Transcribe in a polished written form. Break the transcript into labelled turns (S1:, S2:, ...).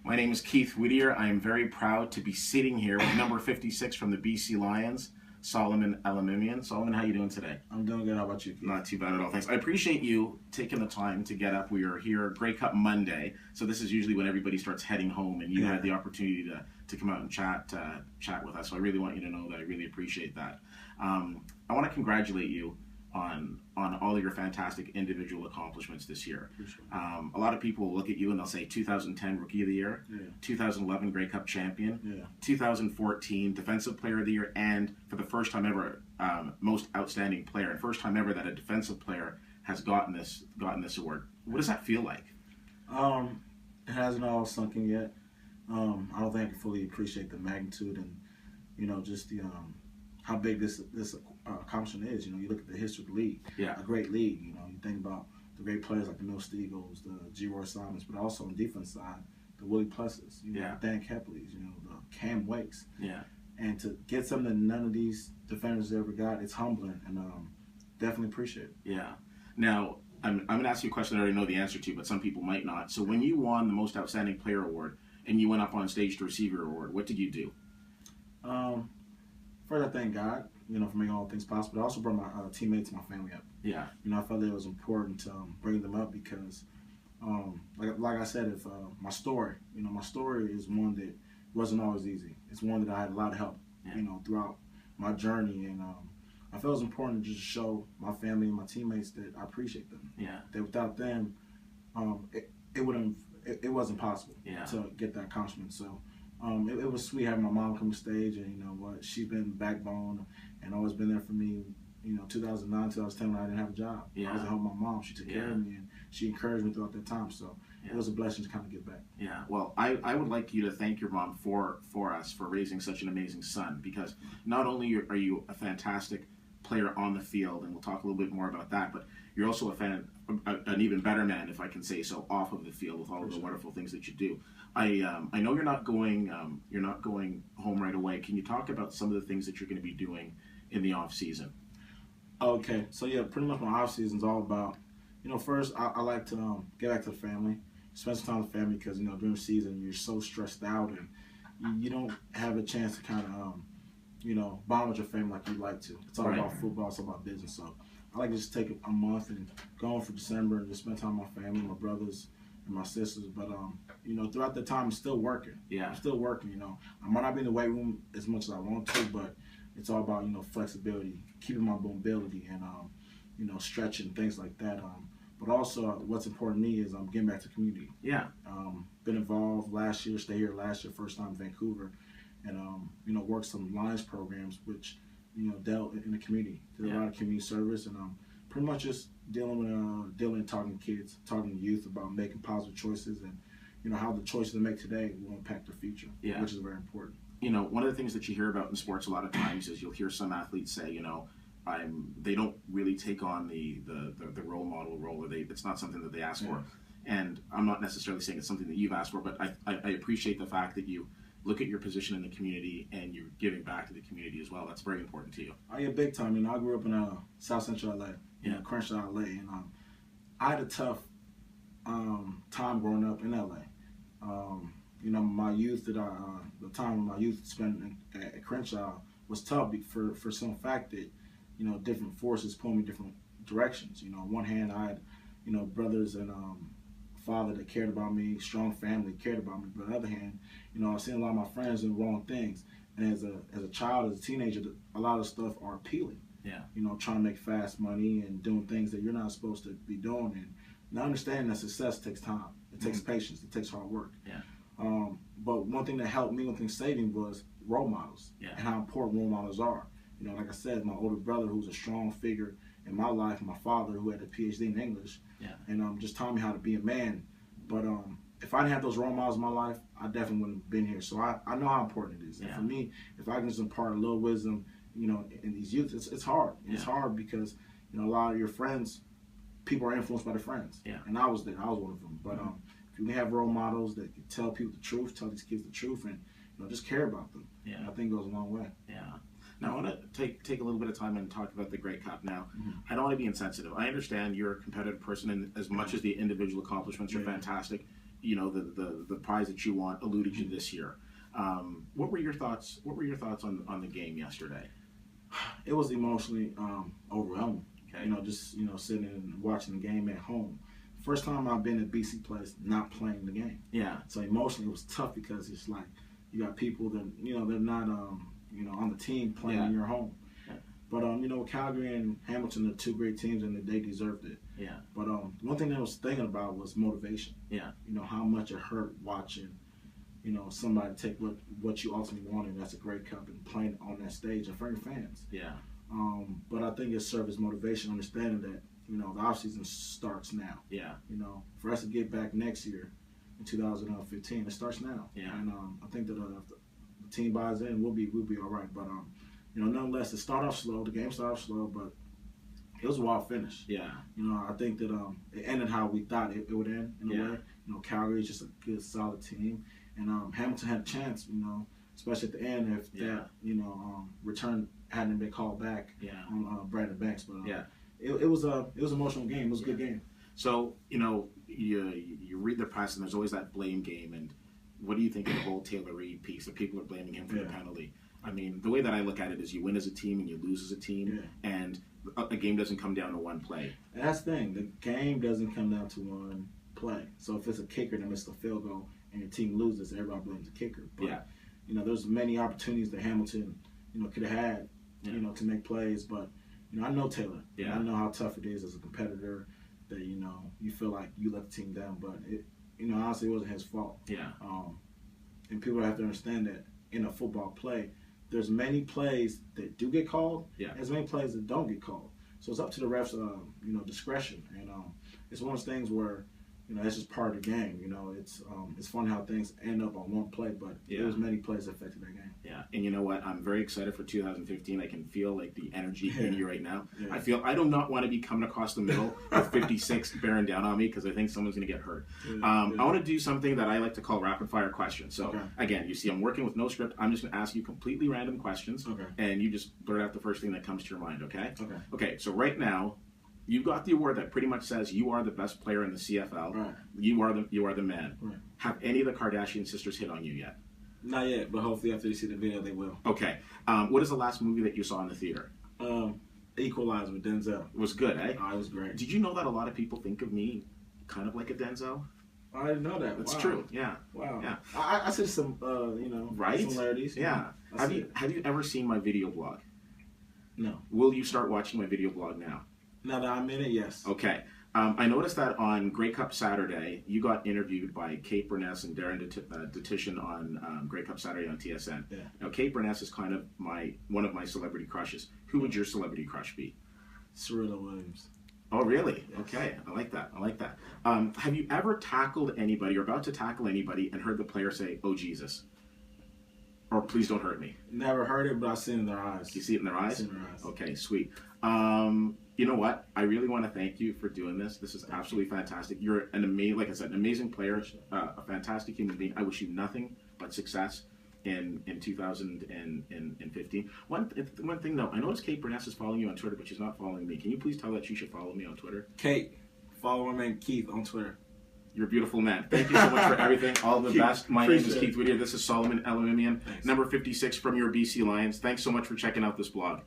S1: My name is Keith Whittier. I am very proud to be sitting here with number 56 from the BC Lions, Solomon Elimimian. Solomon, how are you doing today?
S2: I'm doing good. How about you, Keith?
S1: Not too bad at all, thanks. I appreciate you taking the time to get up. We are here, Grey Cup Monday, so this is usually when everybody starts heading home, and you had the opportunity to come out and chat with us. So I really want you to know that I really appreciate that. I want to congratulate you on all of your fantastic individual accomplishments this year. A lot of people look at you and they'll say 2010 Rookie of the Year, 2011 Grey Cup Champion, 2014 Defensive Player of the Year, and for the first time ever, Most Outstanding Player, and first time ever that a defensive player has gotten this award. What does that feel like?
S2: It hasn't all sunk in yet. I don't think I can fully appreciate the magnitude and just the how big this accomplishment is. You look at the history of the league, a great league. You think about the great players like the Mill Steagles, the G. Roy Simons, but also on the defense side, the Willie Plessis, the Dan Kepleys, the Cam Wakes. And to get something that none of these defenders ever got, it's humbling, and definitely appreciate it.
S1: Now, I'm going to ask you a question I already know the answer to, but some people might not. So when you won the Most Outstanding Player Award and you went up on stage to receive your award, what did you do?
S2: First, I thank God, for making all things possible. But I also brought my teammates and my family up. I felt that it was important to bring them up because, like I said, if my story is one that wasn't always easy. It's one that I had a lot of help, throughout my journey, and I felt it was important to just show my family and my teammates that I appreciate them. That without them, it wasn't possible to get that accomplishment. So. It was sweet having my mom come to stage, and she's been backbone and always been there for me. 2009, 2010 when I didn't have a job. I was at home with my mom. She took care of me, and she encouraged me throughout that time. So it was a blessing to kind of get back.
S1: Well, I would like you to thank your mom for us for raising such an amazing son, because not only are you a fantastic player on the field, and we'll talk a little bit more about that, but you're also an even better man, if I can say so, off of the field with all of the wonderful things that you do. I know you're not going home right away. Can you talk about some of the things that you're going to be doing in the off season?
S2: Okay, so pretty much my off season is all about, first I like to get back to the family, spend some time with the family, because during the season you're so stressed out and you don't have a chance to kind of bond with your family like you'd like to. It's all about football, it's all about business. So I like to just take a month and go home for December and just spend time with my family, my brothers and my sisters. But throughout the time I'm still working. I'm still working. I might not be in the weight room as much as I want to, but it's all about flexibility, keeping my mobility, and stretching, things like that. But also what's important to me is getting back to the community. Been involved last year, stayed here last year, first time in Vancouver, and worked some Lions programs which dealt in the community. Did a lot of community service, and pretty much just dealing and talking to kids, talking to youth about making positive choices, and how the choices they make today will impact their future, which is very important.
S1: One of the things that you hear about in sports a lot of times is you'll hear some athletes say, they don't really take on the role model role, or it's not something that they ask for. And I'm not necessarily saying it's something that you've asked for, but I appreciate the fact that you look at your position in the community and you're giving back to the community as well. That's very important to you.
S2: Big time. I grew up in South Central LA, Crenshaw, LA, and I had a tough time growing up in LA. My youth the time my youth spent at Crenshaw was tough for some fact that different forces pulled me different directions. On one hand, I had brothers and father that cared about me, strong family cared about me. But on the other hand, I've seen a lot of my friends doing wrong things. And as a child, as a teenager, a lot of stuff are appealing. Trying to make fast money and doing things that you're not supposed to be doing. And not understanding that success takes time. It takes patience. It takes hard work. But one thing that helped me, one thing saving, was role models and how important role models are. Like I said, my older brother, who's a strong figure in my life, my father, who had a PhD in English, and just taught me how to be a man. But if I didn't have those role models in my life, I definitely wouldn't have been here. So I know how important it is. And for me, if I can just impart a little wisdom, in these youth, it's hard. It's hard because, a lot of your friends, people are influenced by their friends. And I was there. I was one of them. But if you can have role models that can tell people the truth, tell these kids the truth, and just care about them, I think it goes a long way.
S1: Now, I want to take a little bit of time and talk about the Grey Cup. Now, I don't want to be insensitive. I understand you're a competitive person, and as much as the individual accomplishments are fantastic, the prize that you want eluded you this year. What were your thoughts? What were your thoughts on the game yesterday?
S2: It was emotionally overwhelming.
S1: Okay.
S2: Just sitting and watching the game at home. First time I've been at BC Place not playing the game.
S1: Yeah.
S2: So emotionally it was tough because it's like you got people that they're not on the team playing in your home.
S1: Yeah.
S2: But Calgary and Hamilton are two great teams and they deserved it.
S1: Yeah.
S2: But one thing that I was thinking about was motivation.
S1: Yeah.
S2: How much it hurt watching somebody take what you ultimately wanted. That's a great cup and playing on that stage in front of your fans.
S1: Yeah.
S2: But I think it served as motivation, understanding that the offseason starts now.
S1: Yeah.
S2: For us to get back next year in 2015, it starts now.
S1: Yeah.
S2: And I think that if the team buys in, we'll be all right. But nonetheless, it started off slow. The game started off slow, but it was a wild finish.
S1: Yeah.
S2: I think that it ended how we thought it would end in a way. Calgary is just a good, solid team. And Hamilton had a chance, especially at the end if that, return hadn't been called back on Brandon Banks. But it was an emotional game. It was a good game.
S1: So, you read the press and there's always that blame game. And what do you think of the whole Taylor Reid piece that people are blaming him for the penalty? I mean, the way that I look at it is you win as a team and you lose as a team. Yeah. And a game doesn't come down to one play.
S2: And that's the thing. The game doesn't come down to one play. So if it's a kicker that missed a field goal and your team loses, everybody blames the kicker. But, there's many opportunities that Hamilton, could have had, to make plays. But, I know Taylor.
S1: Yeah.
S2: I know how tough it is as a competitor that, you feel like you let the team down. But, honestly, it wasn't his fault.
S1: Yeah.
S2: And people have to understand that in a football play, there's many plays that do get called, as many plays that don't get called. So it's up to the refs, discretion. And it's one of those things where, that's just part of the game. It's funny how things end up on one play, but there's many plays that affected that game.
S1: Yeah, and you know what? I'm very excited for 2015. I can feel like the energy in you right now.
S2: Yeah.
S1: I do not want to be coming across the middle with 56 bearing down on me because I think someone's going to get hurt. I want to do something that I like to call rapid fire questions. So again, you see I'm working with no script. I'm just going to ask you completely random questions, and you just blurt out the first thing that comes to your mind, okay? Okay, so right now, you've got the award that pretty much says you are the best player in the CFL.
S2: Right.
S1: You are the man.
S2: Right.
S1: Have any of the Kardashian sisters hit on you yet?
S2: Not yet, but hopefully after you see the video, they will.
S1: Okay. What is the last movie that you saw in the theater?
S2: Equalizer with Denzel.
S1: It was good, eh?
S2: Oh, it was great.
S1: Did you know that a lot of people think of me kind of like a Denzel?
S2: I didn't know that.
S1: That's true. Yeah.
S2: Wow.
S1: Yeah.
S2: I see some,
S1: right?
S2: similarities.
S1: Yeah. Have you ever seen my video blog?
S2: No.
S1: Will you start watching my video blog now?
S2: Now that I'm in it, yes.
S1: Okay. I noticed that on Grey Cup Saturday, you got interviewed by Kate Burness and Darren Detition on Grey Cup Saturday on TSN.
S2: Yeah.
S1: Now, Kate Burness is kind of one of my celebrity crushes. Who would your celebrity crush be?
S2: Serena Williams.
S1: Oh, really?
S2: Yes.
S1: Okay. I like that. Have you ever tackled anybody or about to tackle anybody and heard the player say, "Oh, Jesus," or "Please don't hurt me"?
S2: Never heard it, but I've seen it in their eyes.
S1: You see it in their eyes?
S2: I've seen their eyes.
S1: Okay, sweet. You know what? I really want to thank you for doing this. This is absolutely fantastic. You're an amazing player, a fantastic human being. I wish you nothing but success in 2015. One thing though, I noticed Kate Burness is following you on Twitter, but she's not following me. Can you please tell her that she should follow me on Twitter?
S2: Kate, follow my man Keith on Twitter.
S1: You're a beautiful man. Thank you so much for everything. All the best. My name is Keith Whittier. This is Solomon Elimimian, number 56 from your BC Lions. Thanks so much for checking out this blog.